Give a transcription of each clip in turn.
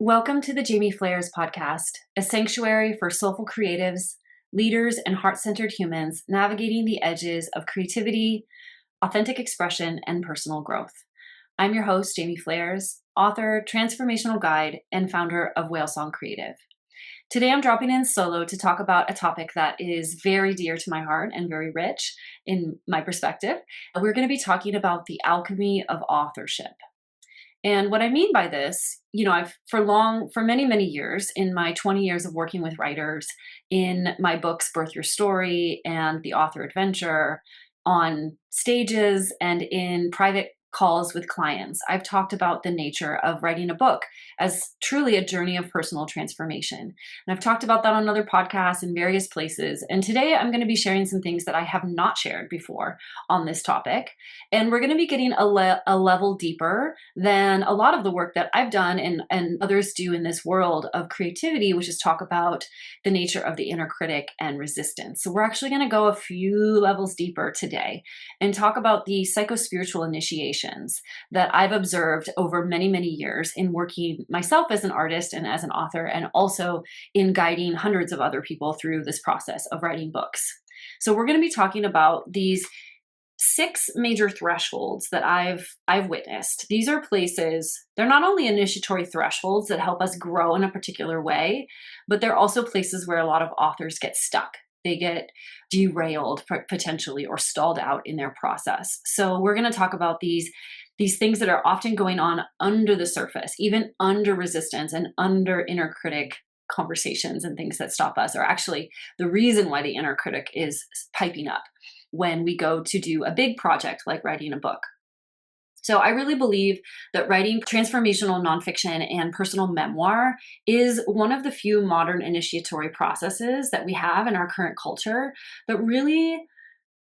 Welcome to the Jaime Flares podcast, a sanctuary for soulful creatives, leaders, and heart-centered humans navigating the edges of creativity, authentic expression, and personal growth. I'm your host, Jaime Flares, author, transformational guide, and founder of Whale Song Creative. Today, I'm dropping in solo to talk about a topic that is very dear to my heart and very rich in my perspective. We're going to be talking about the alchemy of authorship. And what I mean by this, I've for many, many years, in my 20 years of working with writers, in my books, Birth Your Story and The Author Adventure, on stages and in private calls with clients, I've talked about the nature of writing a book as truly a journey of personal transformation. And I've talked about that on other podcasts in various places. And today I'm going to be sharing some things that I have not shared before on this topic. And we're going to be getting a level deeper than a lot of the work that I've done and others do in this world of creativity, which is talk about the nature of the inner critic and resistance. So we're actually going to go a few levels deeper today and talk about the psycho-spiritual initiations that I've observed over many, many years in working myself as an artist and as an author, and also in guiding hundreds of other people through this process of writing books. So we're going to be talking about these 6 major thresholds that I've witnessed. These are places, they're not only initiatory thresholds that help us grow in a particular way, but they're also places where a lot of authors get stuck. They get derailed potentially or stalled out in their process. So we're going to talk about these things that are often going on under the surface, even under resistance and under inner critic conversations and things that stop us, are actually the reason why the inner critic is piping up when we go to do a big project like writing a book. So I really believe that writing transformational nonfiction and personal memoir is one of the few modern initiatory processes that we have in our current culture that really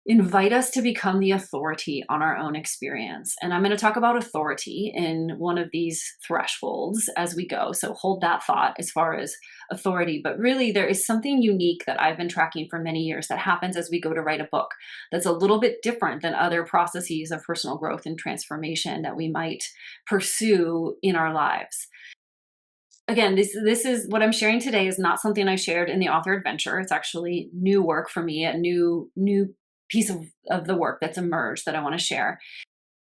invite us to become the authority on our own experience. And I'm going to talk about authority in one of these thresholds as we go. So hold that thought as far as authority. But really, there is something unique that I've been tracking for many years that happens as we go to write a book that's a little bit different than other processes of personal growth and transformation that we might pursue in our lives. Again, this is what I'm sharing today is not something I shared in the author adventure. It's actually new work for me, a new piece of the work that's emerged that I want to share.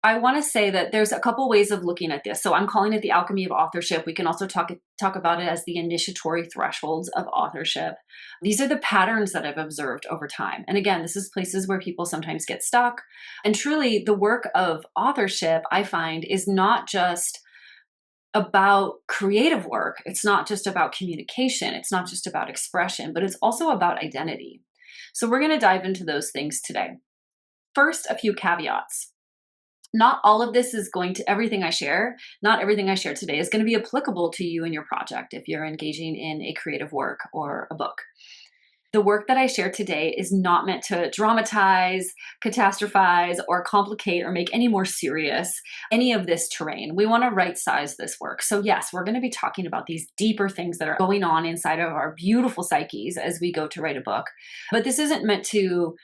I want to say that there's a couple ways of looking at this. So I'm calling it the alchemy of authorship. We can also talk about it as the initiatory thresholds of authorship. These are the patterns that I've observed over time. And again, this is places where people sometimes get stuck. And truly, the work of authorship, I find, is not just about creative work. It's not just about communication. It's not just about expression, but it's also about identity. So we're going to dive into those things today. First, a few caveats. Not all of this is everything I share today is going to be applicable to you and your project if you're engaging in a creative work or a book. The work that I share today is not meant to dramatize, catastrophize, or complicate or make any more serious any of this terrain. We want to right-size this work. So yes, we're going to be talking about these deeper things that are going on inside of our beautiful psyches as we go to write a book. But this isn't meant to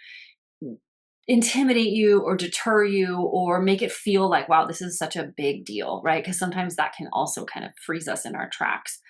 intimidate you or deter you or make it feel like, wow, this is such a big deal, right? Because sometimes that can also kind of freeze us in our tracks.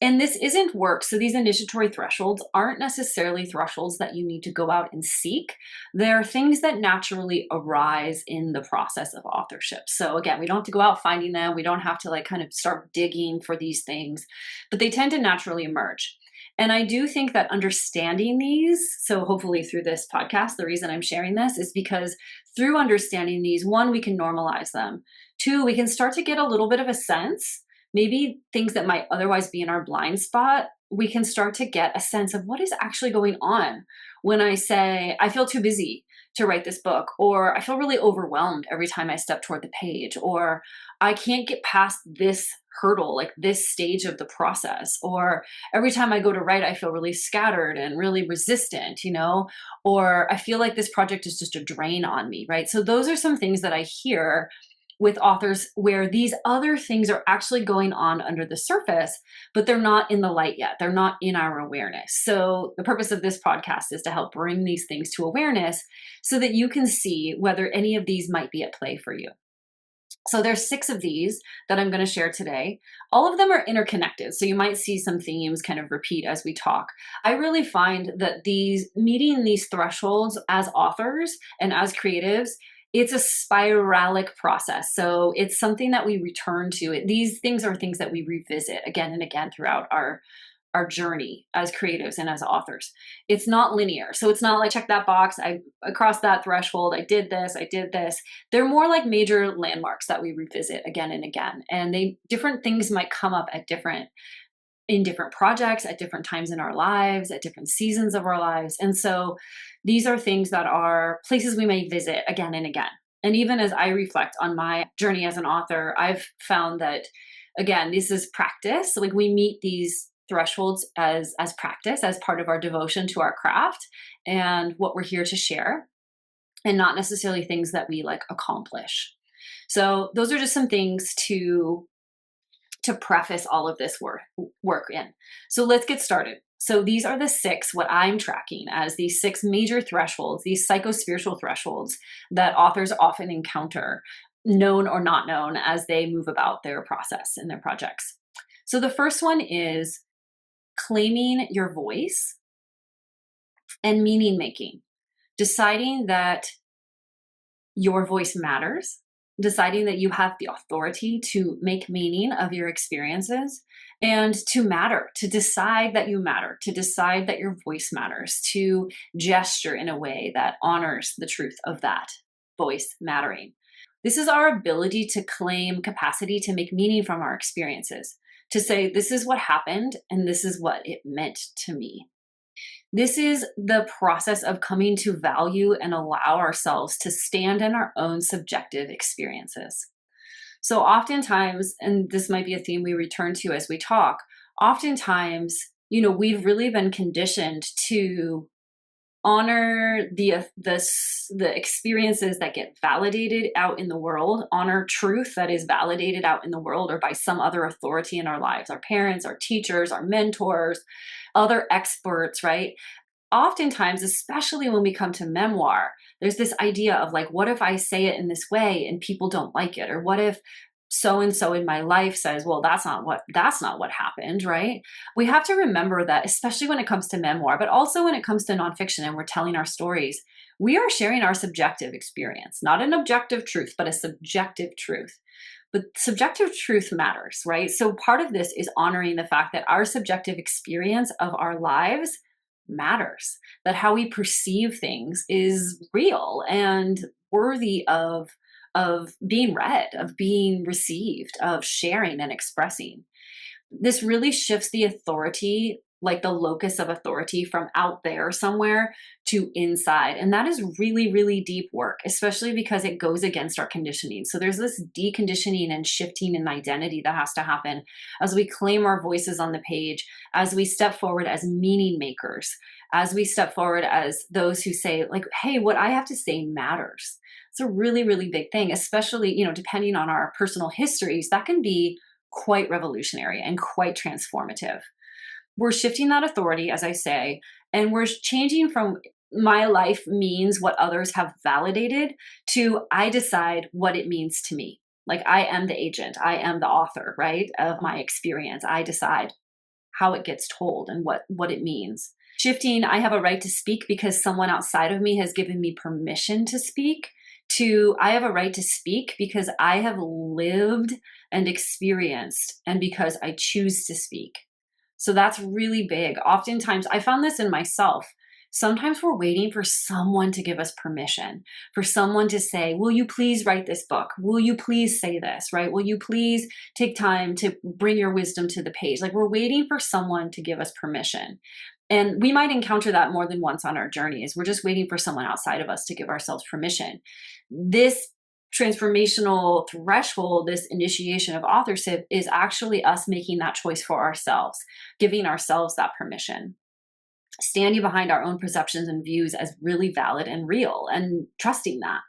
And this isn't work. So these initiatory thresholds aren't necessarily thresholds that you need to go out and seek. They're things that naturally arise in the process of authorship. So again, we don't have to go out finding them. We don't have to kind of start digging for these things, but they tend to naturally emerge. And I do think that understanding these, so hopefully through this podcast, the reason I'm sharing this is because through understanding these, 1, we can normalize them. 2, we can start to get a little bit of a sense. Maybe things that might otherwise be in our blind spot, we can start to get a sense of what is actually going on when I say, I feel too busy to write this book, or I feel really overwhelmed every time I step toward the page, or I can't get past this hurdle, like this stage of the process, or every time I go to write, I feel really scattered and really resistant, or I feel like this project is just a drain on me, right? So those are some things that I hear with authors where these other things are actually going on under the surface, but they're not in the light yet. They're not in our awareness. So the purpose of this podcast is to help bring these things to awareness so that you can see whether any of these might be at play for you. So there's 6 of these that I'm going to share today. All of them are interconnected. So you might see some themes kind of repeat as we talk. I really find that meeting these thresholds as authors and as creatives, it's a spiralic process. So it's something that we return to. These things are things that we revisit again and again throughout our journey as creatives and as authors. It's not linear. So it's not like, check that box, I crossed that threshold, I did this, I did this. They're more like major landmarks that we revisit again and again. And different things might come up in different projects, at different times in our lives, at different seasons of our lives. And so these are things that are places we may visit again and again. And even as I reflect on my journey as an author, I've found that, again, this is practice. Like, we meet these thresholds as practice, as part of our devotion to our craft and what we're here to share, and not necessarily things that we like accomplish. So those are just some things to preface all of this work in. So let's get started. So these are the 6, what I'm tracking as these 6 major thresholds, these psycho-spiritual thresholds that authors often encounter, known or not known, as they move about their process and their projects. So the first one is claiming your voice and meaning making, deciding that your voice matters, deciding that you have the authority to make meaning of your experiences and to matter, to decide that you matter, to decide that your voice matters, to gesture in a way that honors the truth of that voice mattering. This is our ability to claim capacity to make meaning from our experiences, to say, this is what happened and this is what it meant to me. This is the process of coming to value and allow ourselves to stand in our own subjective experiences. So oftentimes, and this might be a theme we return to as we talk, oftentimes, we've really been conditioned to honor the experiences that get validated out in the world, honor truth that is validated out in the world or by some other authority in our lives, our parents, our teachers, our mentors, other experts, right? Oftentimes, especially when we come to memoir, there's this idea of like, what if I say it in this way and people don't like it? Or what if so-and-so in my life says, well, that's not what happened, right? We have to remember that, especially when it comes to memoir, but also when it comes to nonfiction and we're telling our stories, we are sharing our subjective experience, not an objective truth, but a subjective truth. But subjective truth matters, right? So part of this is honoring the fact that our subjective experience of our lives matters, that how we perceive things is real and worthy of being read, of being received, of sharing and expressing. This really shifts the authority, like the locus of authority, from out there somewhere to inside. And that is really, really deep work, especially because it goes against our conditioning. So there's this deconditioning and shifting in identity that has to happen as we claim our voices on the page, as we step forward as meaning makers, as we step forward as those who say, like, hey, what I have to say matters. It's a really, really big thing, especially, depending on our personal histories, that can be quite revolutionary and quite transformative. We're shifting that authority, as I say, and we're changing from my life means what others have validated to I decide what it means to me. Like, I am the agent, I am the author, right, of my experience. I decide how it gets told and what it means. Shifting, I have a right to speak because someone outside of me has given me permission to speak, to I have a right to speak because I have lived and experienced and because I choose to speak. So that's really big. Oftentimes, I found this in myself. Sometimes we're waiting for someone to give us permission, for someone to say, will you please write this book? Will you please say this, right? Will you please take time to bring your wisdom to the page? Like, we're waiting for someone to give us permission. And we might encounter that more than once on our journeys. We're just waiting for someone outside of us to give ourselves permission. This transformational threshold, this initiation of authorship, is actually us making that choice for ourselves, giving ourselves that permission, standing behind our own perceptions and views as really valid and real, and trusting that.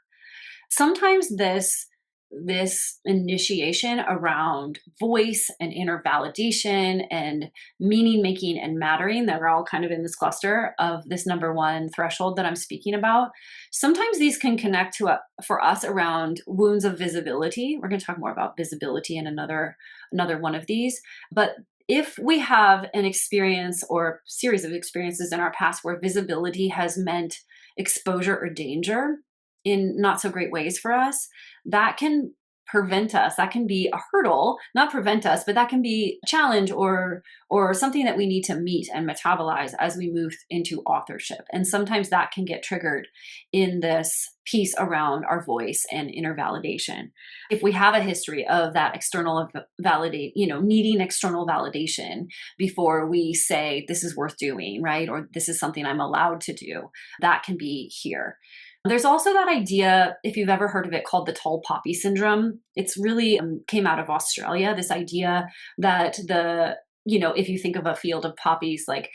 Sometimes this this initiation around voice and inner validation and meaning making and mattering that are all kind of in this cluster of this number one threshold that I'm speaking about. Sometimes these can connect to for us around wounds of visibility. We're going to talk more about visibility in another one of these. But if we have an experience or series of experiences in our past where visibility has meant exposure or danger in not so great ways for us, that can prevent us. That can be a hurdle, not prevent us, but that can be a challenge or something that we need to meet and metabolize as we move into authorship. And sometimes that can get triggered in this piece around our voice and inner validation. If we have a history of that external validate, needing external validation before we say this is worth doing, right? Or this is something I'm allowed to do, that can be here. There's also that idea, if you've ever heard of it, called the tall poppy syndrome. It's really came out of Australia, this idea that if you think of a field of poppies, like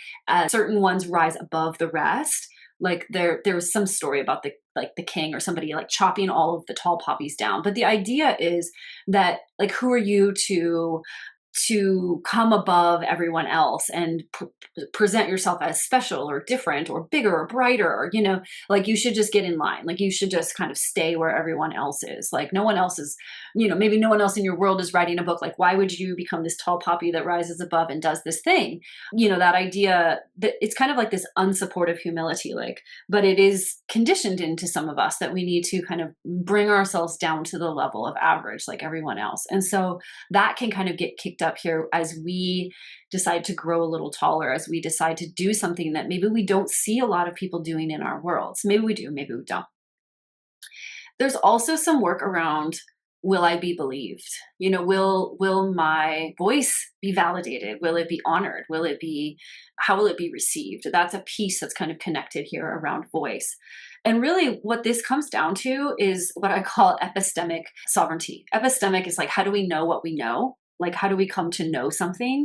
certain ones rise above the rest. Like there's some story about the king or somebody like chopping all of the tall poppies down. But the idea is that, like, who are you to come above everyone else and present yourself as special or different or bigger or brighter, or, like you should just get in line. Like you should just kind of stay where everyone else is. Like no one else is, maybe no one else in your world is writing a book. Like, why would you become this tall poppy that rises above and does this thing? That idea that it's kind of like this unsupportive humility, but it is conditioned into some of us that we need to kind of bring ourselves down to the level of average, like everyone else. And so that can kind of get kicked up here as we decide to grow a little taller, as we decide to do something that maybe we don't see a lot of people doing in our world. So maybe we do, maybe we don't. There's also some work around, will I be believed? Will my voice be validated? Will it be honored? How will it be received? That's a piece that's kind of connected here around voice. And really what this comes down to is what I call epistemic sovereignty. Epistemic is like, how do we know what we know? Like, how do we come to know something?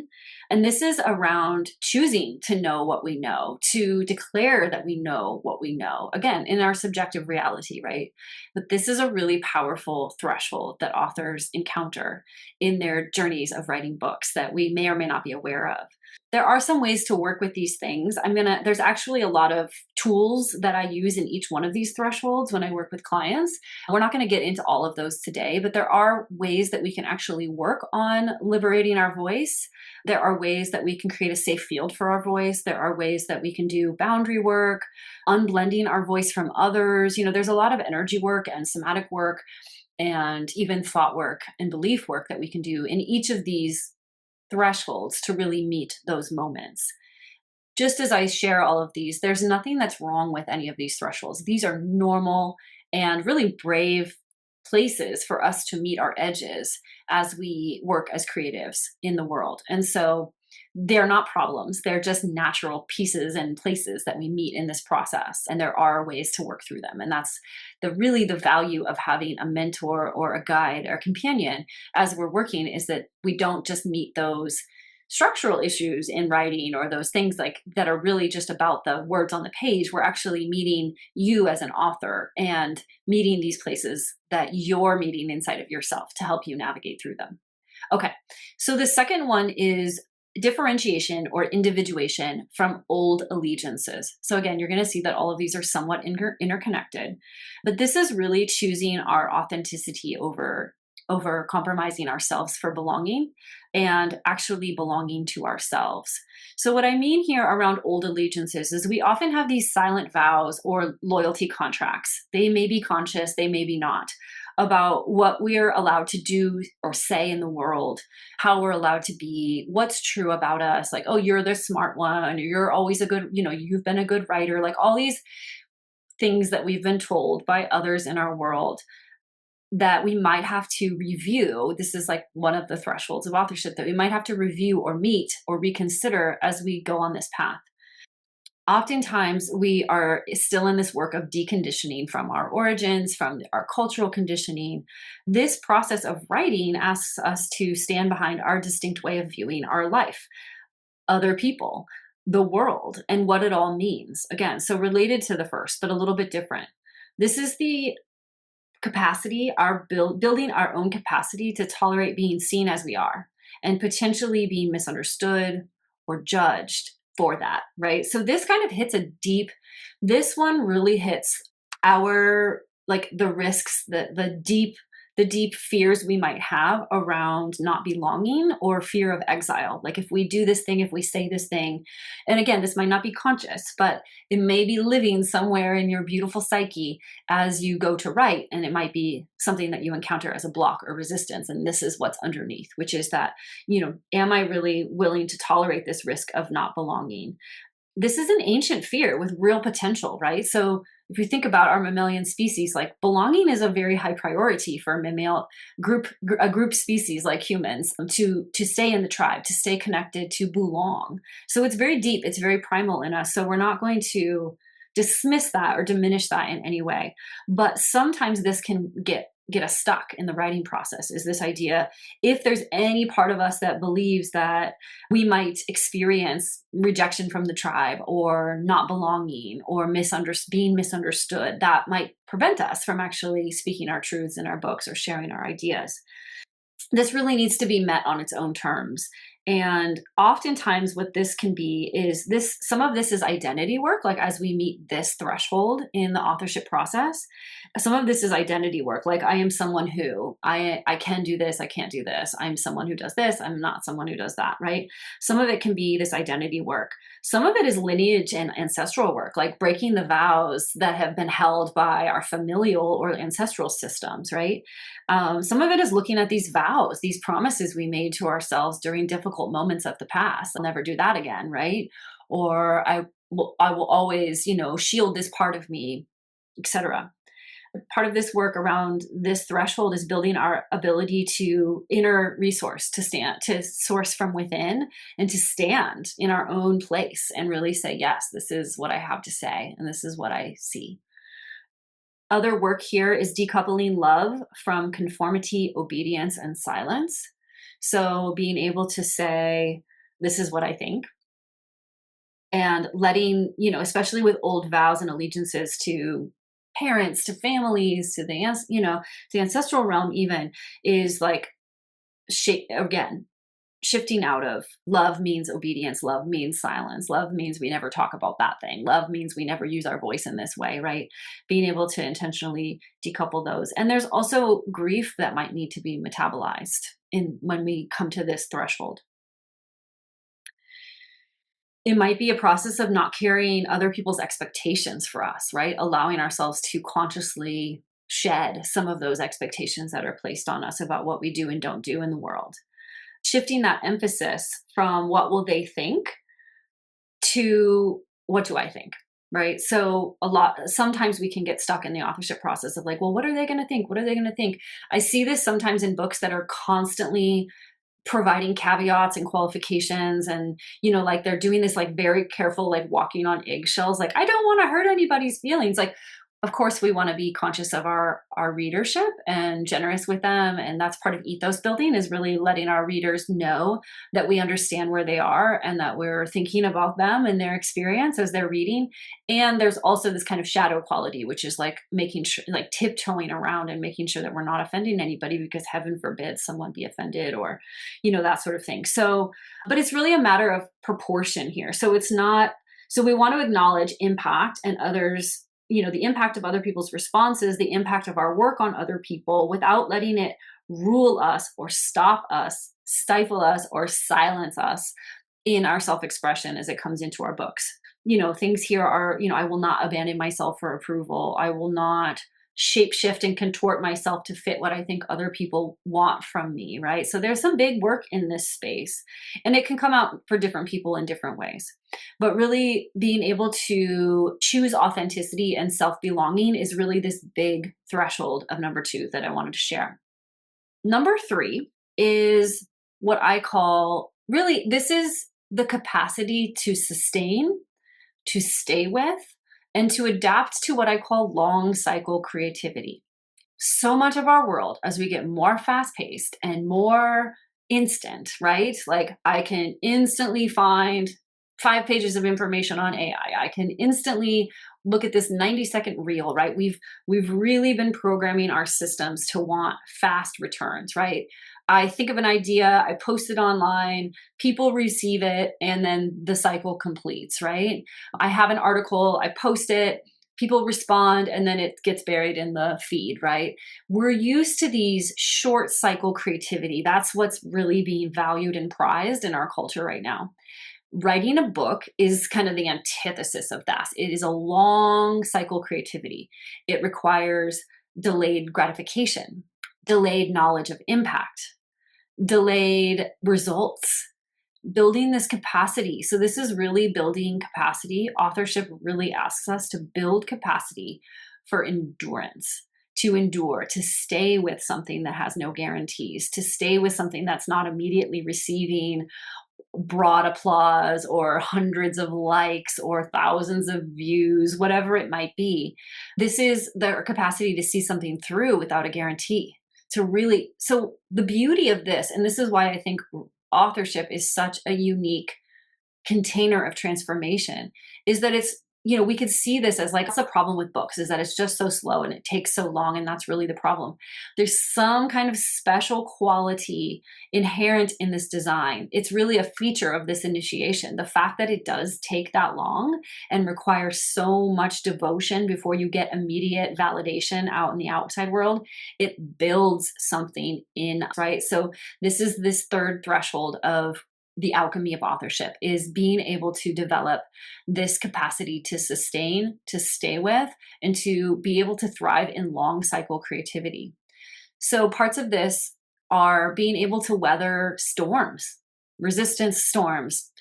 And this is around choosing to know what we know, to declare that we know what we know, again, in our subjective reality, right? But this is a really powerful threshold that authors encounter in their journeys of writing books that we may or may not be aware of. There are some ways to work with these things. There's actually a lot of tools that I use in each one of these thresholds when I work with clients. We're not going to get into all of those today, but there are ways that we can actually work on liberating our voice. There are ways that we can create a safe field for our voice. There are ways that we can do boundary work, unblending our voice from others. There's a lot of energy work and somatic work and even thought work and belief work that we can do in each of these thresholds to really meet those moments. Just as I share all of these, there's nothing that's wrong with any of these thresholds. These are normal and really brave places for us to meet our edges as we work as creatives in the world. And so they're not problems. They're just natural pieces and places that we meet in this process. And there are ways to work through them. And that's really the value of having a mentor or a guide or a companion as we're working, is that we don't just meet those structural issues in writing or those things like that are really just about the words on the page. We're actually meeting you as an author and meeting these places that you're meeting inside of yourself to help you navigate through them. Okay, so the second one is differentiation or individuation from old allegiances. So again, you're going to see that all of these are somewhat interconnected, but this is really choosing our authenticity over compromising ourselves for belonging and actually belonging to ourselves. So what I mean here around old allegiances is we often have these silent vows or loyalty contracts. They may be conscious, they may be not, about what we're allowed to do or say in the world, how we're allowed to be, what's true about us, like, oh, you're the smart one, or you're always a good, you've been a good writer, like all these things that we've been told by others in our world that we might have to review. This is like one of the thresholds of authorship that we might have to review or meet or reconsider as we go on this path. Oftentimes, we are still in this work of deconditioning from our origins, from our cultural conditioning. This process of writing asks us to stand behind our distinct way of viewing our life, other people, the world, and what it all means. Again, so related to the first, but a little bit different. This is the capacity, building our own capacity to tolerate being seen as we are and potentially being misunderstood or judged for that, right? So this kind of hits this one really hits our, like, the risks, the deep fears we might have around not belonging or fear of exile. Like, if we do this thing, if we say this thing, and again, this might not be conscious, but it may be living somewhere in your beautiful psyche as you go to write, and it might be something that you encounter as a block or resistance. And this is what's underneath, which is that, am I really willing to tolerate this risk of not belonging? This is an ancient fear with real potential, right? So if you think about our mammalian species, like, belonging is a very high priority for a group species like humans, to stay in the tribe, to stay connected, to belong. So it's very deep, it's very primal in us. So we're not going to dismiss that or diminish that in any way. But sometimes this can get us stuck in the writing process, is this idea, if there's any part of us that believes that we might experience rejection from the tribe or not belonging or being misunderstood, that might prevent us from actually speaking our truths in our books or sharing our ideas. This really needs to be met on its own terms. And oftentimes what this can be is some of this is identity work. Like, as we meet this threshold in the authorship process, some of this is identity work. Like, I am someone who, I can do this, I can't do this. I'm someone who does this, I'm not someone who does that, right? Some of it can be this identity work. Some of it is lineage and ancestral work, like breaking the vows that have been held by our familial or ancestral systems, right? Some of it is looking at these vows, these promises we made to ourselves during difficult moments of the past. I'll never do that again, right? Or I will always, shield this part of me, etc. Part of this work around this threshold is building our ability to inner resource, to source from within and to stand in our own place and really say, yes, this is what I have to say and this is what I see. Other work here is decoupling love from conformity, obedience, and silence. So being able to say, this is what I think, and letting, especially with old vows and allegiances to parents, to families, to the ancestral realm even, is like, again, shifting out of love means obedience, love means silence, love means we never talk about that thing, love means we never use our voice in this way, right? Being able to intentionally decouple those. And there's also grief that might need to be metabolized when we come to this threshold. It might be a process of not carrying other people's expectations for us, right? Allowing ourselves to consciously shed some of those expectations that are placed on us about what we do and don't do in the world. Shifting that emphasis from what will they think to what do I think, right? So sometimes we can get stuck in the authorship process of like, well, what are they going to think? What are they going to think? I see this sometimes in books that are constantly providing caveats and qualifications, and like, they're doing this like very careful, like walking on eggshells, like, I don't want to hurt anybody's feelings. Like, of course we want to be conscious of our readership and generous with them, and that's part of ethos building, is really letting our readers know that we understand where they are and that we're thinking about them and their experience as they're reading. And there's also this kind of shadow quality, which is like making sure, like tiptoeing around and making sure that we're not offending anybody, because heaven forbid someone be offended, or that sort of thing. So, but it's really a matter of proportion here. So we want to acknowledge impact and others, the impact of other people's responses, the impact of our work on other people, without letting it rule us or stop us, stifle us, or silence us in our self-expression as it comes into our books. Things here are, I will not abandon myself for approval. I will not shapeshift and contort myself to fit what I think other people want from me, right? So there's some big work in this space, and it can come out for different people in different ways. But really being able to choose authenticity and self-belonging is really this big threshold of number 2 that I wanted to share. Number 3 is what I call, really, this is the capacity to sustain, to stay with, and to adapt to what I call long cycle creativity. So much of our world, as we get more fast-paced and more instant, right? Like, I can instantly find 5 pages of information on AI. I can instantly look at this 90-second reel, right? We've really been programming our systems to want fast returns, right? I think of an idea, I post it online, people receive it, and then the cycle completes, right? I have an article, I post it, people respond, and then it gets buried in the feed, right? We're used to these short cycle creativity. That's what's really being valued and prized in our culture right now. Writing a book is kind of the antithesis of that. It is a long cycle creativity. It requires delayed gratification, delayed knowledge of impact, delayed results, building this capacity. So this is really building capacity. Authorship really asks us to build capacity for endurance, to endure, to stay with something that has no guarantees, to stay with something that's not immediately receiving broad applause or hundreds of likes or thousands of views, whatever it might be. This is the capacity to see something through without a guarantee. To really, so the beauty of this, and this is why I think authorship is such a unique container of transformation, is that it's, we could see this as like, that's a problem with books, is that it's just so slow and it takes so long. And that's really the problem. There's some kind of special quality inherent in this design. It's really a feature of this initiation. The fact that it does take that long and require so much devotion before you get immediate validation out in the outside world, it builds something in, right? So this is this third threshold of the alchemy of authorship, is being able to develop this capacity to sustain, to stay with, and to be able to thrive in long cycle creativity. So parts of this are being able to weather storms, resistance storms,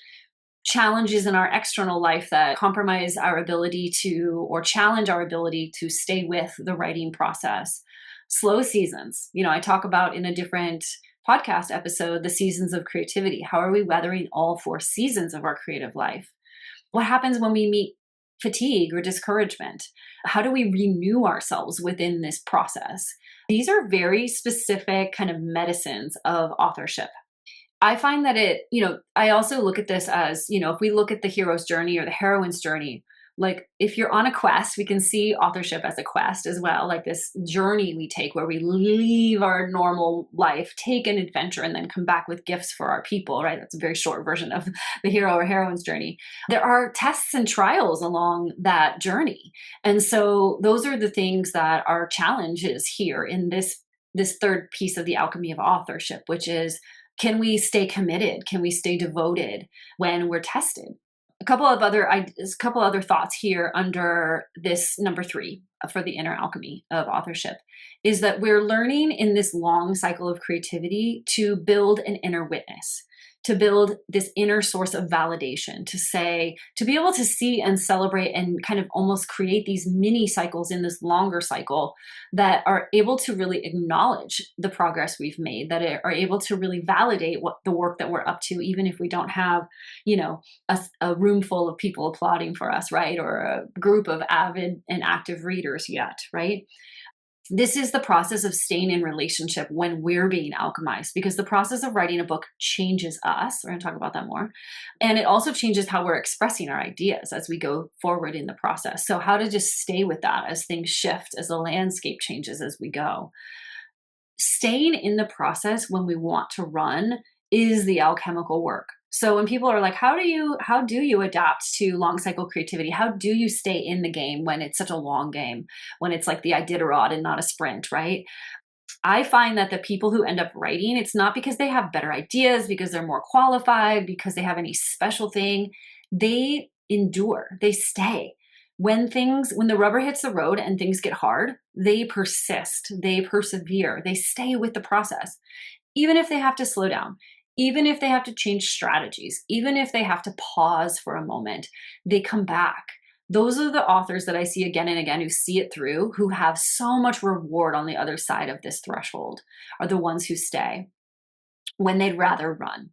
challenges in our external life that compromise our ability to, or challenge our ability to stay with the writing process. Slow seasons, I talk about in a different podcast episode, the seasons of creativity. How are we weathering all 4 seasons of our creative life? What happens when we meet fatigue or discouragement? How do we renew ourselves within this process? These are very specific kind of medicines of authorship. I find that I also look at this as, if we look at the hero's journey or the heroine's journey, like if you're on a quest, we can see authorship as a quest as well, like this journey we take where we leave our normal life, take an adventure, and then come back with gifts for our people, right? That's a very short version of the hero or heroine's journey. There are tests and trials along that journey. And so those are the things that are challenges here in this third piece of the alchemy of authorship, which is, can we stay committed? Can we stay devoted when we're tested? A couple other thoughts here under this number 3 for the inner alchemy of authorship is that we're learning in this long cycle of creativity to build an inner witness, to build this inner source of validation, to be able to see and celebrate and kind of almost create these mini cycles in this longer cycle that are able to really acknowledge the progress we've made, that are able to really validate what the work that we're up to, even if we don't have, a room full of people applauding for us, right? Or a group of avid and active readers yet, right? This is the process of staying in relationship when we're being alchemized, because the process of writing a book changes us. We're going to talk about that more. And it also changes how we're expressing our ideas as we go forward in the process. So how to just stay with that as things shift, as the landscape changes as we go. Staying in the process when we want to run is the alchemical work. So when people are like, how do you adapt to long cycle creativity? How do you stay in the game when it's such a long game, when it's like the Iditarod and not a sprint, right? I find that the people who end up writing, it's not because they have better ideas, because they're more qualified, because they have any special thing. They endure, they stay. When the rubber hits the road and things get hard, they persist, they persevere, they stay with the process. Even if they have to slow down, even if they have to change strategies, even if they have to pause for a moment, they come back. Those are the authors that I see again and again who see it through, who have so much reward on the other side of this threshold, are the ones who stay when they'd rather run.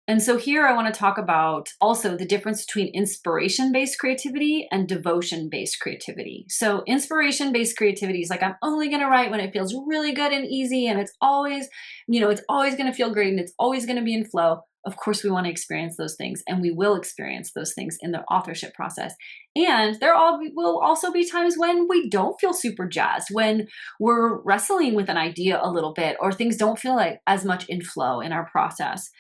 And so here I want to talk about also the difference between inspiration-based creativity and devotion-based creativity. So inspiration-based creativity is like, I'm only going to write when it feels really good and easy, and it's always going to feel great and it's always going to be in flow. Of course, we want to experience those things, and we will experience those things in the authorship process. And will also be times when we don't feel super jazzed, when we're wrestling with an idea a little bit, or things don't feel like as much in flow in our process.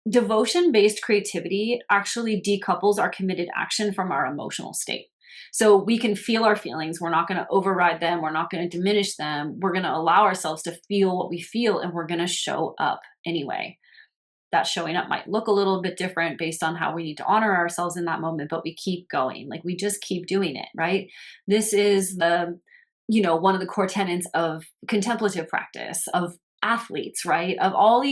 Devotion-based creativity actually decouples our committed action from our emotional state. So we can feel our feelings. We're not going to override them. We're not going to diminish them. We're going to allow ourselves to feel what we feel, and we're going to show up anyway. That showing up might look a little bit different based on how we need to honor ourselves in that moment, but we keep going. Like, we just keep doing it, right? This is one of the core tenets of contemplative practice, of athletes, right? Of all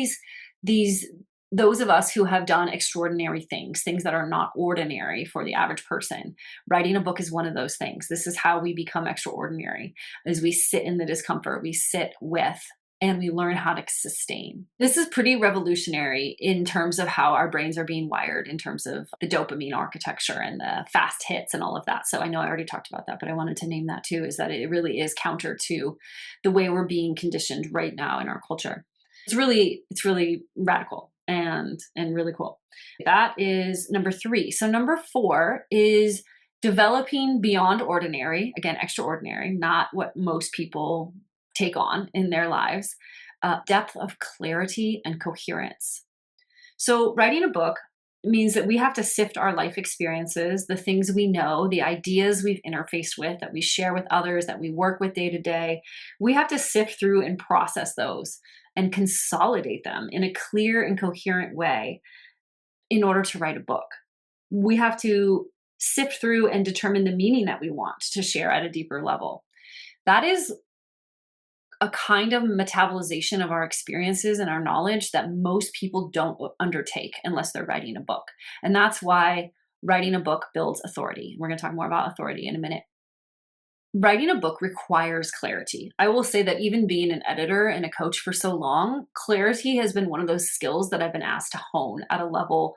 those of us who have done extraordinary things that are not ordinary for the average person. Writing a book is one of those things. This is how we become extraordinary, as we sit in the discomfort, we sit with, and we learn how to sustain. This is pretty revolutionary in terms of how our brains are being wired, in terms of the dopamine architecture and the fast hits and all of that. So I know I already talked about that, but I wanted to name that too, is that it really is counter to the way we're being conditioned right now in our culture. It's really radical and really cool. That is number 3. So number 4 is developing beyond ordinary, again, extraordinary, not what most people take on in their lives, depth of clarity and coherence. So writing a book means that we have to sift our life experiences, the things we know, the ideas we've interfaced with, that we share with others, that we work with day to day. We have to sift through and process those and consolidate them in a clear and coherent way in order to write a book. We have to sift through and determine the meaning that we want to share at a deeper level. That is a kind of metabolization of our experiences and our knowledge that most people don't undertake unless they're writing a book. And that's why writing a book builds authority. We're going to talk more about authority in a minute. Writing a book requires clarity. I will say that even being an editor and a coach for so long, clarity has been one of those skills that I've been asked to hone at a level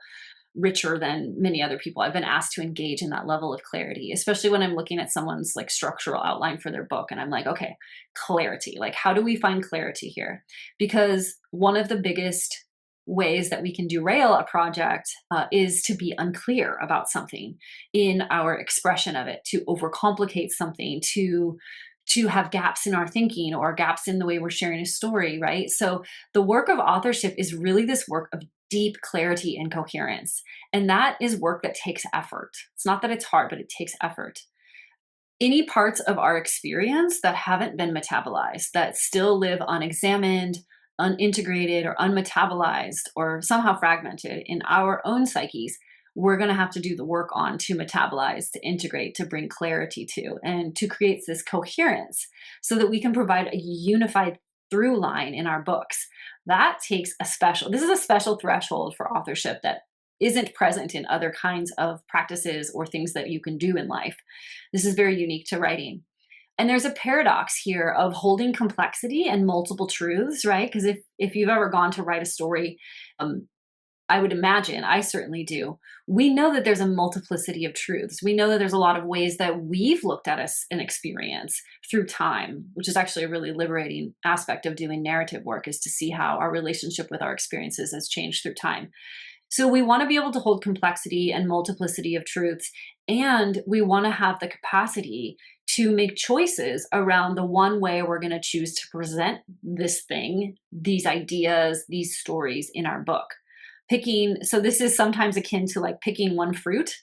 richer than many other people. I've been asked to engage in that level of clarity, especially when I'm looking at someone's like structural outline for their book. And I'm like, okay, clarity. Like, how do we find clarity here? Because one of the biggest ways that we can derail a project is to be unclear about something in our expression of it, to overcomplicate something, to have gaps in our thinking or gaps in the way we're sharing a story, right? So the work of authorship is really this work of deep clarity and coherence. And that is work that takes effort. It's not that it's hard, but it takes effort. Any parts of our experience that haven't been metabolized, that still live unexamined, unintegrated, or unmetabolized, or somehow fragmented in our own psyches, we're going to have to do the work on to metabolize, to integrate, to bring clarity to, and to create this coherence so that we can provide a unified through line in our books. That takes this is a special threshold for authorship that isn't present in other kinds of practices or things that you can do in life. This is very unique to writing. And there's a paradox here of holding complexity and multiple truths, right? Because if you've ever gone to write a story, I would imagine, I certainly do, we know that there's a multiplicity of truths. We know that there's a lot of ways that we've looked at an experience through time, which is actually a really liberating aspect of doing narrative work, is to see how our relationship with our experiences has changed through time. So we want to be able to hold complexity and multiplicity of truths, and we want to have the capacity to make choices around the one way we're going to choose to present this thing, these ideas, these stories in our book. So this is sometimes akin to like picking one fruit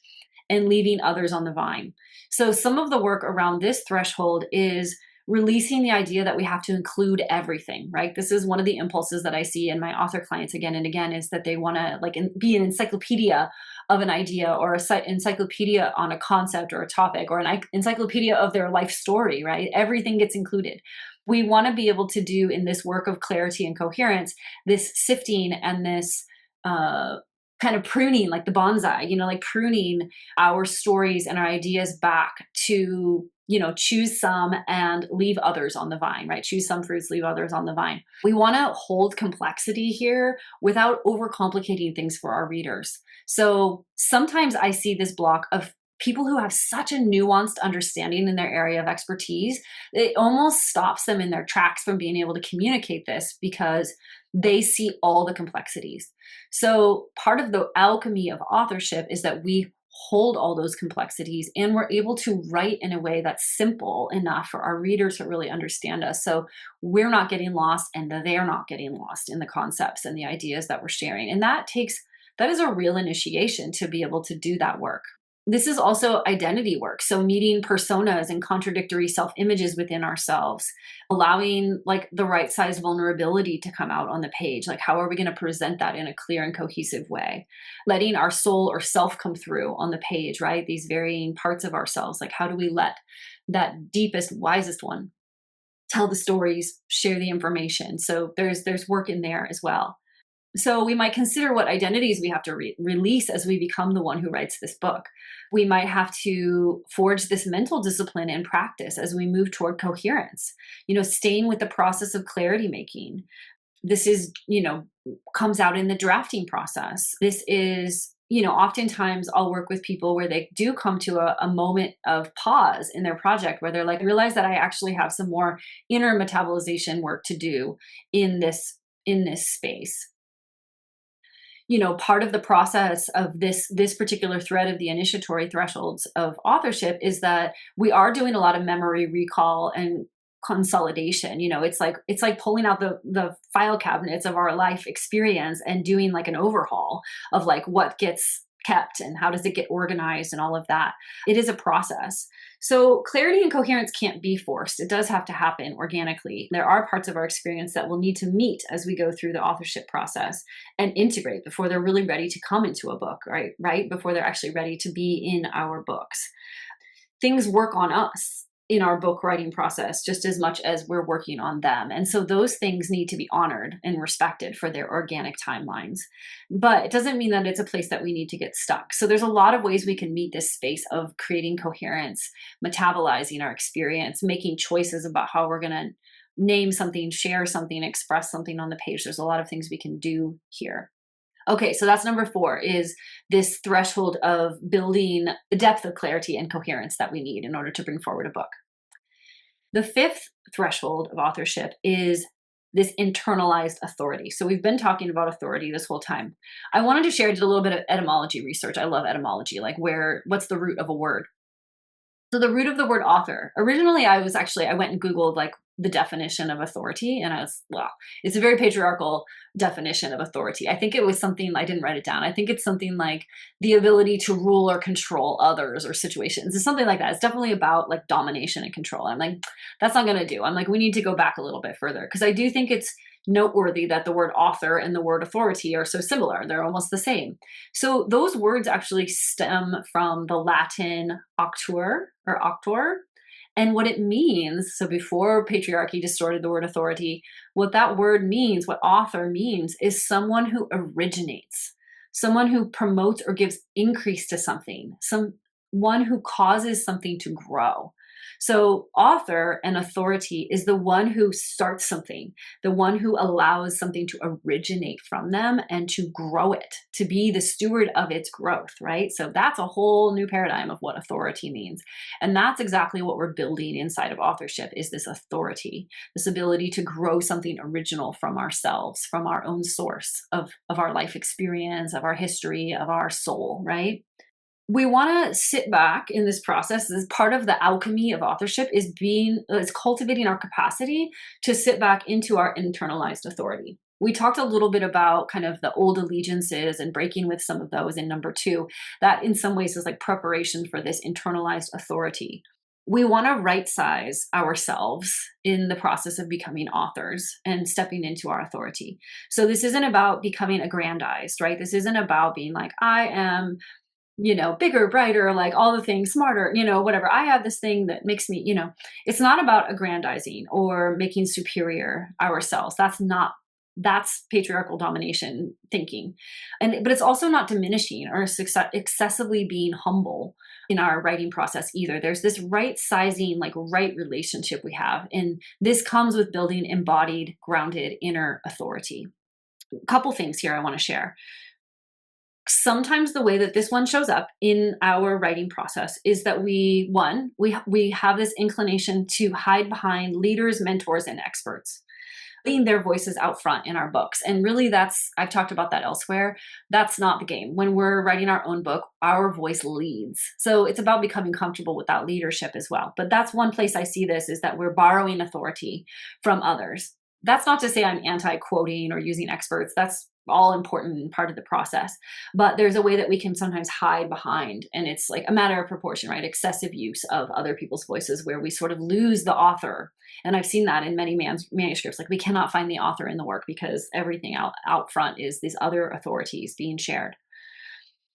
and leaving others on the vine. So some of the work around this threshold is releasing the idea that we have to include everything, right? This is one of the impulses that I see in my author clients again and again, is that they want to be an encyclopedia of an idea, or an encyclopedia on a concept or a topic, or an encyclopedia of their life story, right? Everything gets included. We want to be able to do in this work of clarity and coherence, this sifting and this kind of pruning, like the bonsai, like pruning our stories and our ideas back to, choose some and leave others on the vine, right? Choose some fruits, leave others on the vine. We want to hold complexity here without overcomplicating things for our readers. So sometimes I see this block of people who have such a nuanced understanding in their area of expertise, it almost stops them in their tracks from being able to communicate this because they see all the complexities. So part of the alchemy of authorship is that we hold all those complexities and we're able to write in a way that's simple enough for our readers to really understand us. So we're not getting lost and they're not getting lost in the concepts and the ideas that we're sharing. And that is a real initiation to be able to do that work. This is also identity work. So meeting personas and contradictory self-images within ourselves, allowing like the right size vulnerability to come out on the page. Like, how are we going to present that in a clear and cohesive way? Letting our soul or self come through on the page, right? These varying parts of ourselves. Like, how do we let that deepest, wisest one tell the stories, share the information? So there's work in there as well. So we might consider what identities we have to release as we become the one who writes this book. We might have to forge this mental discipline and practice as we move toward coherence, staying with the process of clarity making. This is, comes out in the drafting process. This is, oftentimes I'll work with people where they do come to a moment of pause in their project where they're like, realize that I actually have some more inner metabolization work to do in this space. Part of the process of this particular thread of the initiatory thresholds of authorship is that we are doing a lot of memory recall and consolidation. It's like pulling out the file cabinets of our life experience and doing like an overhaul of like what gets kept and how does it get organized and all of that. It is a process. So clarity and coherence can't be forced. It does have to happen organically. There are parts of our experience that will need to meet as we go through the authorship process and integrate before they're really ready to come into a book, right? Before they're actually ready to be in our books. Things work on us in our book writing process just as much as we're working on them. And so those things need to be honored and respected for their organic timelines. But it doesn't mean that it's a place that we need to get stuck. So there's a lot of ways we can meet this space of creating coherence, metabolizing our experience, making choices about how we're going to name something, share something, express something on the page. There's a lot of things we can do here. Okay, so that's number 4, is this threshold of building the depth of clarity and coherence that we need in order to bring forward a book. The 5th threshold of authorship is this internalized authority. So we've been talking about authority this whole time. I wanted to share, I did a little bit of etymology research. I love etymology, like what's the root of a word? So the root of the word author, originally I went and Googled like the definition of authority, and it's a very patriarchal definition of authority. I think it was something, I didn't write it down. I think it's something like the ability to rule or control others or situations. It's something like that. It's definitely about like domination and control. I'm like, that's not going to do. I'm like, we need to go back a little bit further, because I do think it's noteworthy that the word author and the word authority are so similar. They're almost the same. So those words actually stem from the Latin auctor or auctor. And what it means, so before patriarchy distorted the word authority, what that word means, what author means, is someone who originates, someone who promotes or gives increase to something, someone who causes something to grow. So author and authority is the one who starts something, the one who allows something to originate from them and to grow it, to be the steward of its growth, right? So that's a whole new paradigm of what authority means. And that's exactly what we're building inside of authorship, is this authority, this ability to grow something original from ourselves, from our own source of our life experience, of our history, of our soul, right? We want to sit back in this process. As part of the alchemy of authorship is cultivating our capacity to sit back into our internalized authority. We talked a little bit about kind of the old allegiances and breaking with some of those in number 2. That in some ways is like preparation for this internalized authority. We want to right size ourselves in the process of becoming authors and stepping into our authority. So this isn't about becoming aggrandized, right? This isn't about being like, I am bigger, brighter, like all the things, smarter, whatever. I have this thing that makes me, it's not about aggrandizing or making superior ourselves. That's patriarchal domination thinking. But it's also not diminishing or excessively being humble in our writing process either. There's this right sizing, like right relationship we have. And this comes with building embodied, grounded inner authority. A couple things here I want to share. Sometimes the way that this one shows up in our writing process is that we have this inclination to hide behind leaders, mentors, and experts, putting their voices out front in our books. And really I've talked about that elsewhere. That's not the game. When we're writing our own book, our voice leads. So it's about becoming comfortable with that leadership as well. But that's one place I see this, is that we're borrowing authority from others. That's not to say I'm anti-quoting or using experts. That's all important and part of the process. But there's a way that we can sometimes hide behind, and it's like a matter of proportion, right? Excessive use of other people's voices where we sort of lose the author. And I've seen that in many manuscripts. Like, we cannot find the author in the work because everything out front is these other authorities being shared.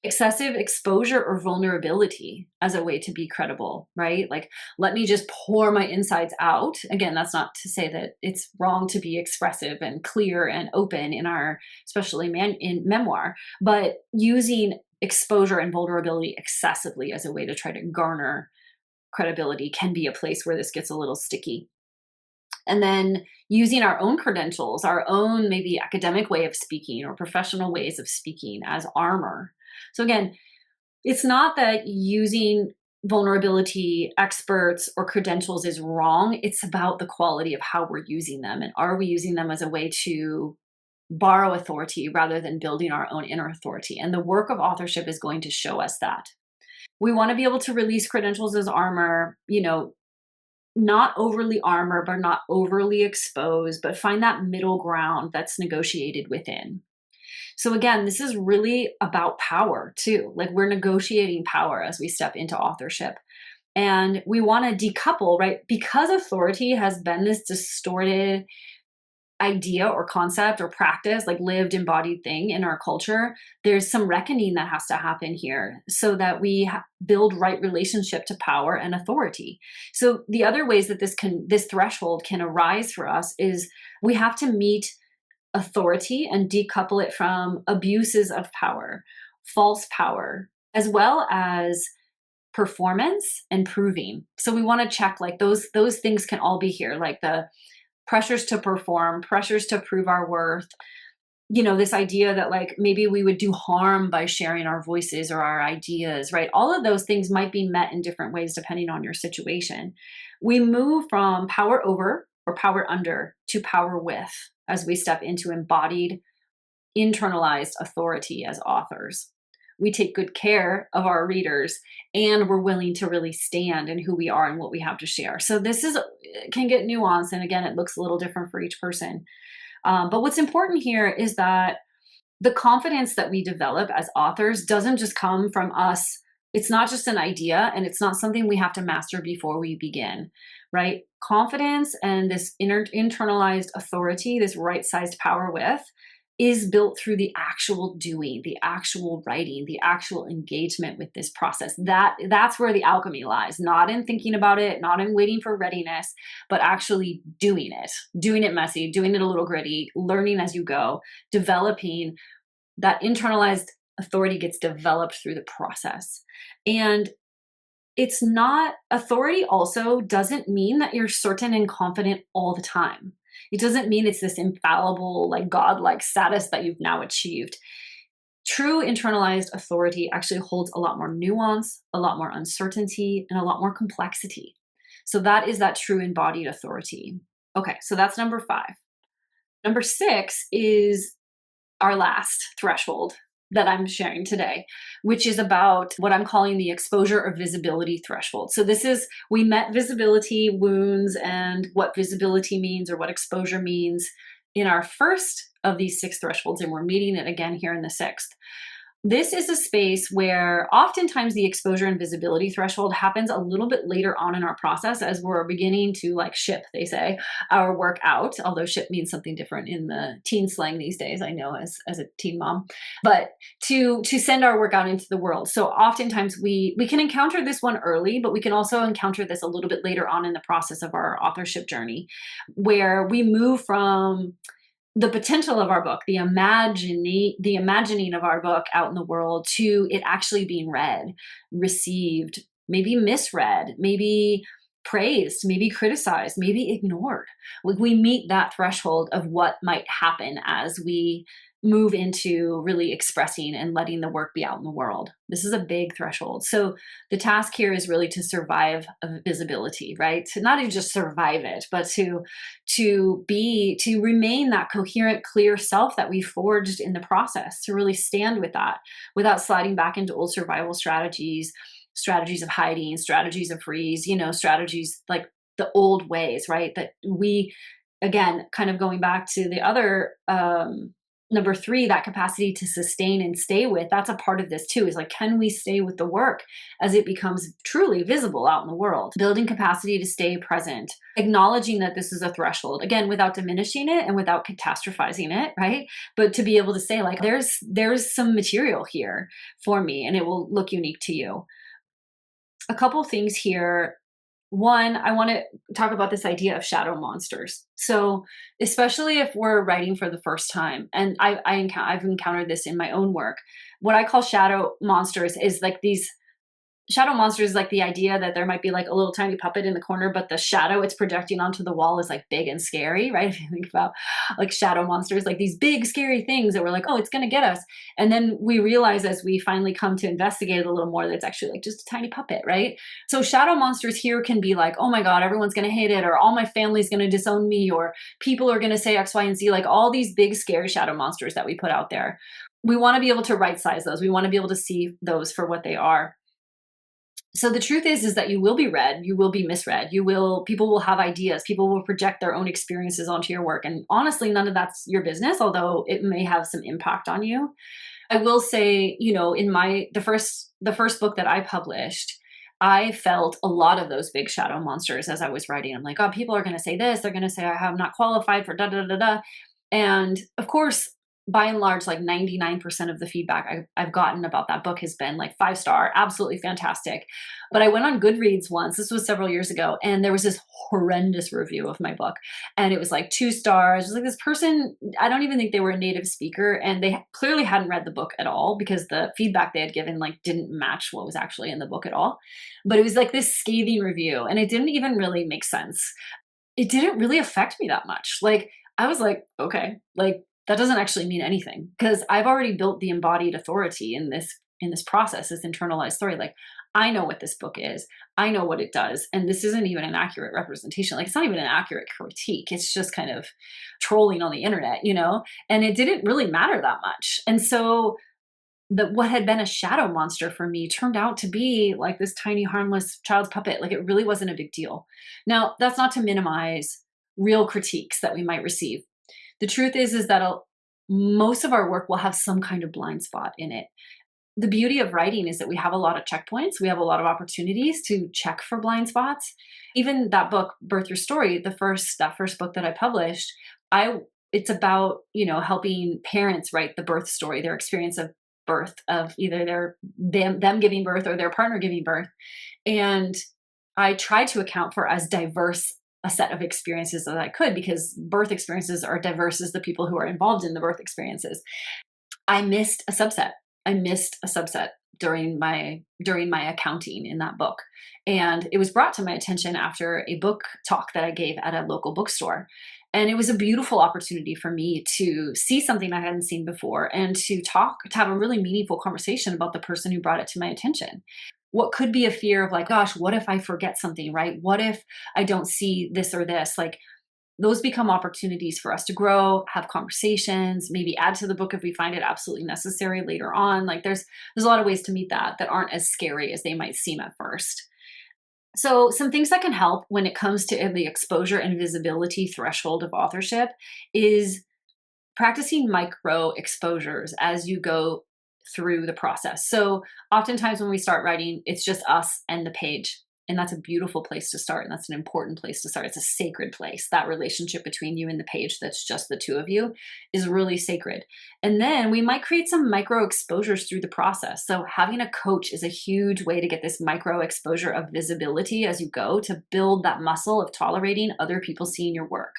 Excessive exposure or vulnerability as a way to be credible, right? Like, let me just pour my insides out. Again, that's not to say that it's wrong to be expressive and clear and open in our, especially in memoir, but using exposure and vulnerability excessively as a way to try to garner credibility can be a place where this gets a little sticky. And then using our own credentials, our own maybe academic way of speaking or professional ways of speaking as armor. So again, it's not that using vulnerability, experts, or credentials is wrong. It's about the quality of how we're using them. And are we using them as a way to borrow authority rather than building our own inner authority? And the work of authorship is going to show us that. We want to be able to release credentials as armor, not overly armor, but not overly exposed, but find that middle ground that's negotiated within. So again, this is really about power too. Like, we're negotiating power as we step into authorship. And we want to decouple, right? Because authority has been this distorted idea or concept or practice, like lived embodied thing in our culture, there's some reckoning that has to happen here so that we build right relationship to power and authority. So the other ways that this threshold can arise for us is we have to meet authority and decouple it from abuses of power, false power, as well as performance and proving. So we want to check, like, those things can all be here, like the pressures to perform, pressures to prove our worth, this idea that like maybe we would do harm by sharing our voices or our ideas, right? All of those things might be met in different ways depending on your situation. We move from power over or power under to power with as we step into embodied, internalized authority as authors. We take good care of our readers, and we're willing to really stand in who we are and what we have to share. So this can get nuanced. And again, it looks a little different for each person. But what's important here is that the confidence that we develop as authors doesn't just come from us. It's not just an idea, and it's not something we have to master before we begin, right? Confidence and this internalized authority, this right-sized power with, is built through the actual doing, the actual writing, the actual engagement with this process. That's where the alchemy lies, not in thinking about it, not in waiting for readiness, but actually doing it messy, doing it a little gritty, learning as you go, developing. That internalized authority gets developed through the process. And it's not, authority also doesn't mean that you're certain and confident all the time. It doesn't mean it's this infallible, like godlike status that you've now achieved. True internalized authority actually holds a lot more nuance, a lot more uncertainty, and a lot more complexity. So that is that true embodied authority. Okay, so that's number 5. Number 6 is our last threshold that I'm sharing today, which is about what I'm calling the exposure or visibility threshold. So we met visibility, wounds, and what visibility means or what exposure means in our first of these 6 thresholds, and we're meeting it again here in the 6th. This is a space where oftentimes the exposure and visibility threshold happens a little bit later on in our process as we're beginning to ship, they say, our work out, although ship means something different in the teen slang these days, I know as a teen mom, but to send our work out into the world. So oftentimes we can encounter this one early, but we can also encounter this a little bit later on in the process of our authorship journey, where we move from the potential of our book, the imagining of our book out in the world, to it actually being read, received, maybe misread, maybe praised, maybe criticized, maybe ignored. We meet that threshold of what might happen as we, move into really expressing and letting the work be out in the world. This is a big threshold. So the task here is really to survive visibility, right? To not even just survive it, but to remain that coherent, clear self that we forged in the process, to really stand with that without sliding back into old survival strategies of hiding, strategies of freeze, strategies like the old ways, right? That we, again, kind of going back to the other, number 3, that capacity to sustain and stay with, that's a part of this too, is like, can we stay with the work as it becomes truly visible out in the world? Building capacity to stay present, acknowledging that this is a threshold, again, without diminishing it and without catastrophizing it, right? But to be able to say like, there's some material here for me and it will look unique to you. A couple things here. One, I want to talk about this idea of shadow monsters. So, especially if we're writing for the first time, and I've encountered this in my own work, what I call shadow monsters is like these shadow monsters, is like the idea that there might be like a little tiny puppet in the corner, but the shadow it's projecting onto the wall is like big and scary, right? If you think about like shadow monsters, like these big scary things that we're like, oh, it's going to get us. And then we realize as we finally come to investigate it a little more that it's actually like just a tiny puppet, right? So shadow monsters here can be like, oh my God, everyone's going to hate it, or all my family's going to disown me, or people are going to say X, Y, and Z, like all these big scary shadow monsters that we put out there. We want to be able to right size those. We want to be able to see those for what they are. So the truth is that you will be read, you will be misread, people will have ideas, people will project their own experiences onto your work. And honestly, none of that's your business, although it may have some impact on you. I will say, in the first book that I published, I felt a lot of those big shadow monsters as I was writing. I'm like, oh, people are going to say this, they're going to say I have not qualified for da da da da. And of course, by and large, like 99% of the feedback I've gotten about that book has been like 5-star, absolutely fantastic. But I went on Goodreads once, this was several years ago, and there was this horrendous review of my book. And it was like 2 stars. It was like this person, I don't even think they were a native speaker, and they clearly hadn't read the book at all because the feedback they had given like didn't match what was actually in the book at all. But it was like this scathing review, and it didn't even really make sense. It didn't really affect me that much. Like, I was like, okay, like, that doesn't actually mean anything because I've already built the embodied authority in this process, this internalized story. Like, I know what this book is. I know what it does. And this isn't even an accurate representation. Like, it's not even an accurate critique. It's just kind of trolling on the internet, and it didn't really matter that much. And so what had been a shadow monster for me turned out to be like this tiny, harmless child's puppet. Like, it really wasn't a big deal. Now, that's not to minimize real critiques that we might receive. The truth is that most of our work will have some kind of blind spot in it. The beauty of writing is that we have a lot of checkpoints. We have a lot of opportunities to check for blind spots. Even that book, Birth Your Story, that first book that I published, it's about, helping parents write the birth story, their experience of birth, of either them giving birth or their partner giving birth. And I tried to account for as diverse a set of experiences as I could, because birth experiences are diverse as the people who are involved in the birth experiences. I missed a subset during my accounting in that book. And it was brought to my attention after a book talk that I gave at a local bookstore. And it was a beautiful opportunity for me to see something I hadn't seen before and to have a really meaningful conversation about the person who brought it to my attention. What could be a fear of like, gosh, what if I forget something, right? What if I don't see this or this? Like, those become opportunities for us to grow, have conversations, maybe add to the book if we find it absolutely necessary later on. Like, there's a lot of ways to meet that aren't as scary as they might seem at first. So some things that can help when it comes to the exposure and visibility threshold of authorship is practicing micro exposures as you go through the process. So oftentimes when we start writing, it's just us and the page. And that's a beautiful place to start. And that's an important place to start. It's a sacred place. That relationship between you and the page, that's just the two of you, is really sacred. And then we might create some micro exposures through the process. So having a coach is a huge way to get this micro exposure of visibility as you go, to build that muscle of tolerating other people seeing your work.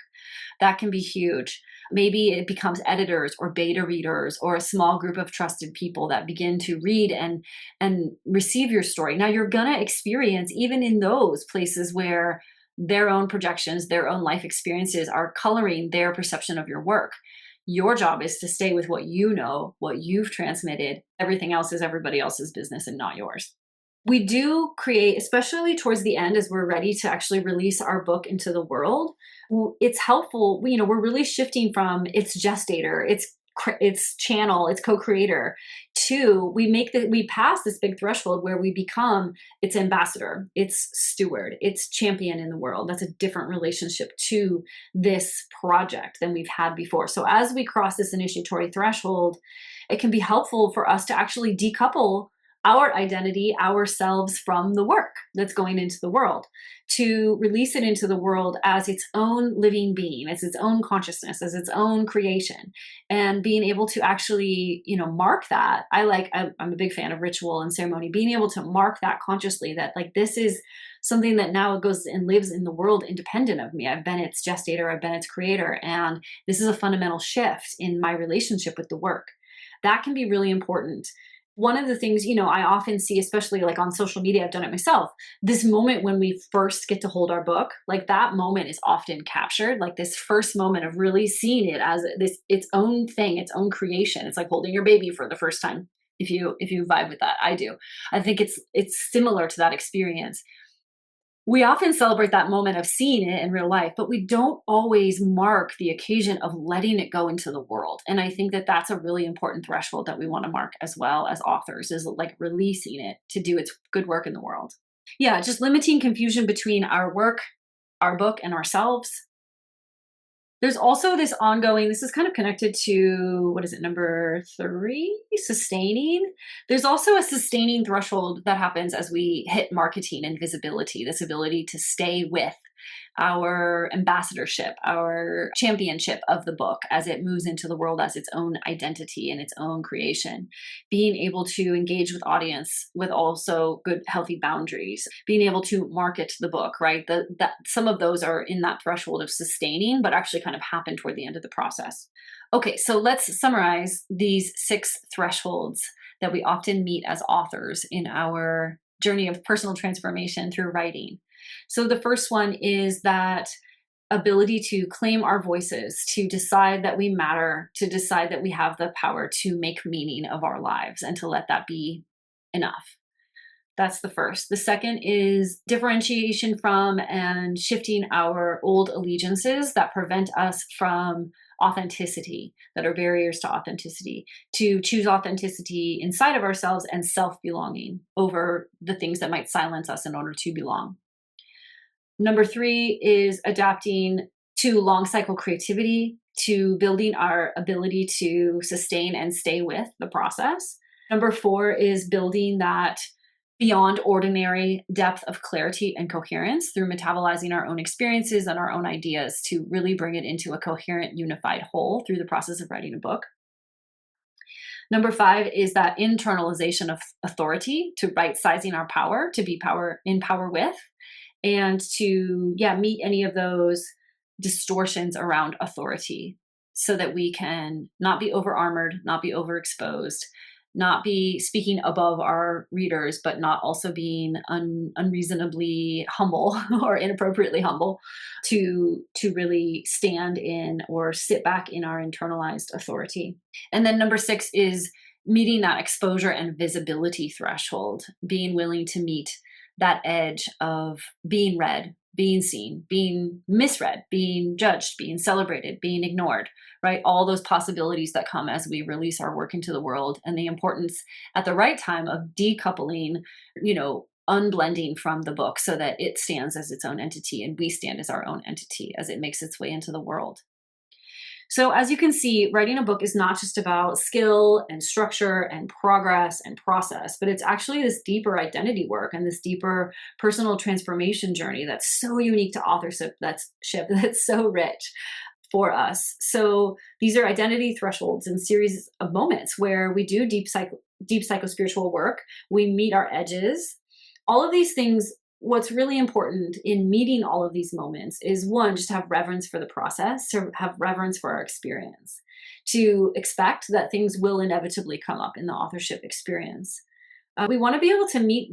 That can be huge. Maybe it becomes editors or beta readers or a small group of trusted people that begin to read and receive your story. Now, you're going to experience, even in those places where their own projections, their own life experiences are coloring their perception of your work, Your job is to stay with what you know, what you've transmitted. Everything else is everybody else's business and not yours. We do create, especially towards the end, as we're ready to actually release our book into the world, it's helpful. We're really shifting from its gestator, its channel, its co-creator, to we pass this big threshold where we become its ambassador, its steward, its champion in the world. That's a different relationship to this project than we've had before. So as we cross this initiatory threshold, it can be helpful for us to actually decouple our identity, ourselves, from the work that's going into the world, to release it into the world as its own living being, as its own consciousness, as its own creation, and being able to actually, mark that. I'm a big fan of ritual and ceremony, being able to mark that consciously, that like, this is something that now goes and lives in the world independent of me. I've been its gestator, I've been its creator, and this is a fundamental shift in my relationship with the work. That can be really important. One of the things, I often see, especially like on social media, I've done it myself, this moment when we first get to hold our book, like that moment is often captured, like this first moment of really seeing it as its own thing, its own creation. It's like holding your baby for the first time. If you vibe with that, I do. I think it's similar to that experience. We often celebrate that moment of seeing it in real life, but we don't always mark the occasion of letting it go into the world. And I think that that's a really important threshold that we want to mark as well as authors, is like releasing it to do its good work in the world. Yeah, just limiting confusion between our work, our book, and ourselves. There's also this ongoing, this is kind of connected to, what is it, number 3, sustaining. There's also a sustaining threshold that happens as we hit marketing and visibility, this ability to stay with our ambassadorship, our championship of the book as it moves into the world as its own identity and its own creation. Being able to engage with audience with also good, healthy boundaries. Being able to market the book, right? That some of those are in that threshold of sustaining, but actually kind of happen toward the end of the process. Okay, so let's summarize these 6 thresholds that we often meet as authors in our journey of personal transformation through writing. So the first one is that ability to claim our voices, to decide that we matter, to decide that we have the power to make meaning of our lives, and to let that be enough. That's the first. The second is differentiation from and shifting our old allegiances that prevent us from authenticity, that are barriers to authenticity, to choose authenticity inside of ourselves and self-belonging over the things that might silence us in order to belong. Number 3 is adapting to long cycle creativity, to building our ability to sustain and stay with the process. Number 4 is building that beyond ordinary depth of clarity and coherence through metabolizing our own experiences and our own ideas to really bring it into a coherent, unified whole through the process of writing a book. Number 5 is that internalization of authority, to right-sizing our power, to be in power with, and to meet any of those distortions around authority so that we can not be over-armored, not be overexposed, not be speaking above our readers, but not also being unreasonably humble or inappropriately humble, to really stand in or sit back in our internalized authority. And then number 6 is meeting that exposure and visibility threshold, being willing to meet that edge of being read, being seen, being misread, being judged, being celebrated, being ignored, right? All those possibilities that come as we release our work into the world, and the importance at the right time of decoupling, unblending from the book so that it stands as its own entity and we stand as our own entity as it makes its way into the world. So as you can see, writing a book is not just about skill and structure and progress and process, but it's actually this deeper identity work and this deeper personal transformation journey that's so unique to authorship, that's so rich for us. So these are identity thresholds and series of moments where we do deep psycho-spiritual work. We meet our edges. All of these things, what's really important in meeting all of these moments is, one, just to have reverence for the process, to have reverence for our experience, to expect that things will inevitably come up in the authorship experience. We want to be able to meet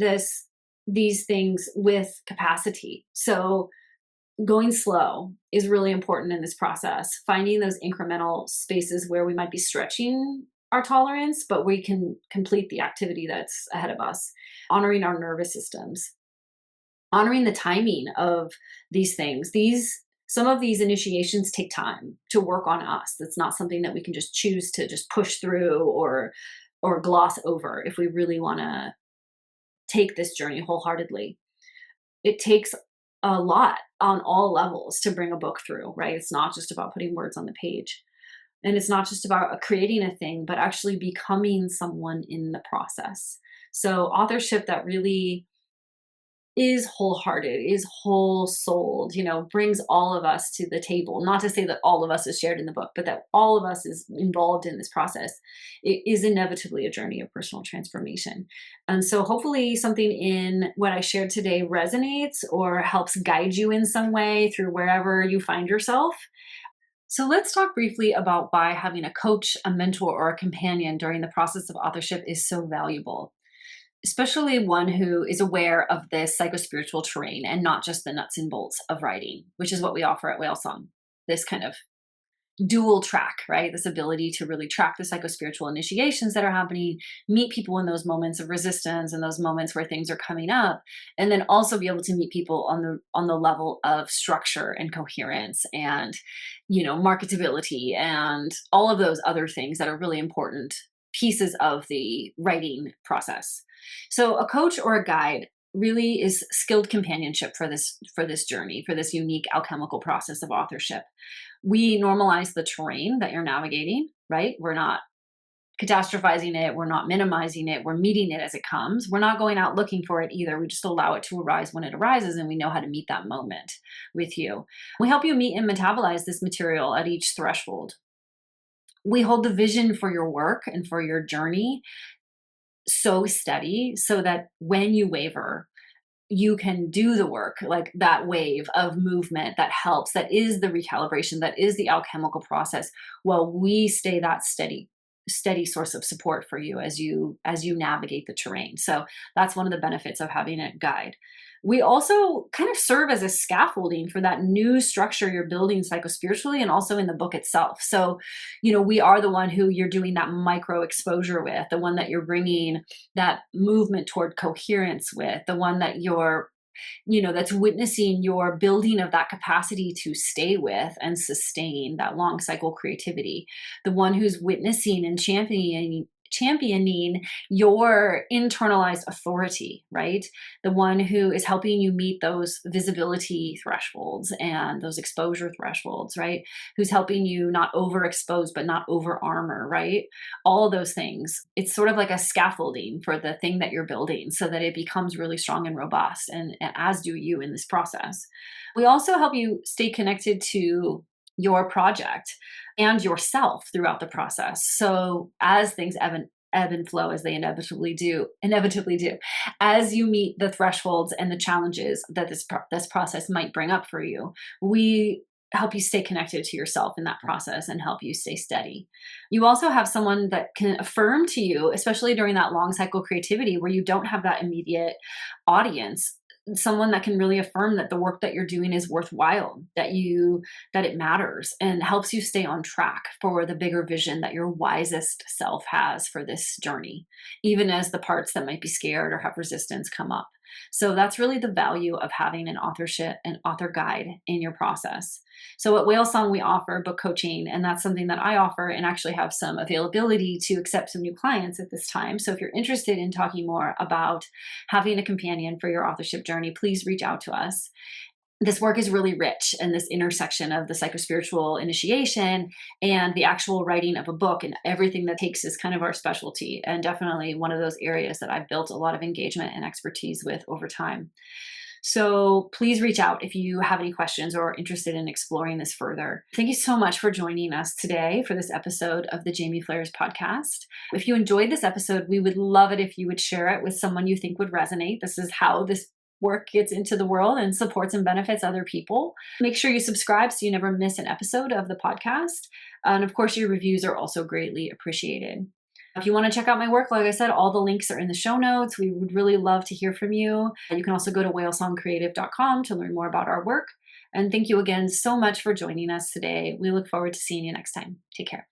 these things with capacity. So going slow is really important in this process. Finding those incremental spaces where we might be stretching our tolerance, but we can complete the activity that's ahead of us. Honoring our nervous systems, honoring the timing of these things. Some of these initiations take time to work on us. It's not something that we can just choose to just push through or gloss over if we really want to take this journey wholeheartedly. It takes a lot on all levels to bring a book through, right? It's not just about putting words on the page. And it's not just about creating a thing, but actually becoming someone in the process. So authorship that really is wholehearted, is whole souled, brings all of us to the table. Not to say that all of us is shared in the book, but that all of us is involved in this process. It is inevitably a journey of personal transformation. And so hopefully something in what I shared today resonates or helps guide you in some way through wherever you find yourself. So let's talk briefly about why having a coach, a mentor, or a companion during the process of authorship is so valuable, especially one who is aware of this psychospiritual terrain and not just the nuts and bolts of writing, which is what we offer at Whale Song. This kind of dual track, right? This ability to really track the psychospiritual initiations that are happening, meet people in those moments of resistance and those moments where things are coming up, and then also be able to meet people on the level of structure and coherence and, marketability and all of those other things that are really important pieces of the writing process. So a coach or a guide really is skilled companionship for this journey, for this unique alchemical process of authorship. We normalize the terrain that you're navigating, right? We're not catastrophizing it. We're not minimizing it. We're meeting it as it comes. We're not going out looking for it either. We just allow it to arise when it arises, and we know how to meet that moment with you. We help you meet and metabolize this material at each threshold. We hold the vision for your work and for your journey so steady so that when you waver, you can do the work, like that wave of movement that helps, that is the recalibration, that is the alchemical process, while we stay that steady source of support for you as you navigate the terrain. So that's one of the benefits of having a guide. We also kind of serve as a scaffolding for that new structure you're building psychospiritually and also in the book itself. So, we are the one who you're doing that micro exposure with, the one that you're bringing that movement toward coherence with, the one that you're that's witnessing your building of that capacity to stay with and sustain that long cycle creativity, the one who's witnessing and championing your internalized authority, right? The one who is helping you meet those visibility thresholds and those exposure thresholds, right? Who's helping you not overexpose, but not over armor, right? All of those things. It's sort of like a scaffolding for the thing that you're building so that it becomes really strong and robust, and as do you in this process. We also help you stay connected to your project and yourself throughout the process. So as things ebb and flow, as they inevitably do, as you meet the thresholds and the challenges that this process might bring up for you, we help you stay connected to yourself in that process and help you stay steady. You also have someone that can affirm to you, especially during that long cycle creativity where you don't have that immediate audience, someone that can really affirm that the work that you're doing is worthwhile, that it matters, and helps you stay on track for the bigger vision that your wisest self has for this journey, even as the parts that might be scared or have resistance come up. So that's really the value of having an author guide in your process. So at Whale Song, we offer book coaching, and that's something that I offer and actually have some availability to accept some new clients at this time. So if you're interested in talking more about having a companion for your authorship journey, please reach out to us. This work is really rich in this intersection of the psychospiritual initiation and the actual writing of a book, and everything that takes is kind of our specialty, and definitely one of those areas that I've built a lot of engagement and expertise with over time. So please reach out if you have any questions or are interested in exploring this further. Thank you so much for joining us today for this episode of the Jaime Flares podcast. If you enjoyed this episode, we would love it if you would share it with someone you think would resonate. This is how this work gets into the world and supports and benefits other people. Make sure you subscribe so you never miss an episode of the podcast. And of course, your reviews are also greatly appreciated. If you want to check out my work, like I said, all the links are in the show notes. We would really love to hear from you. You can also go to whalesongcreative.com to learn more about our work. And thank you again so much for joining us today. We look forward to seeing you next time. Take care.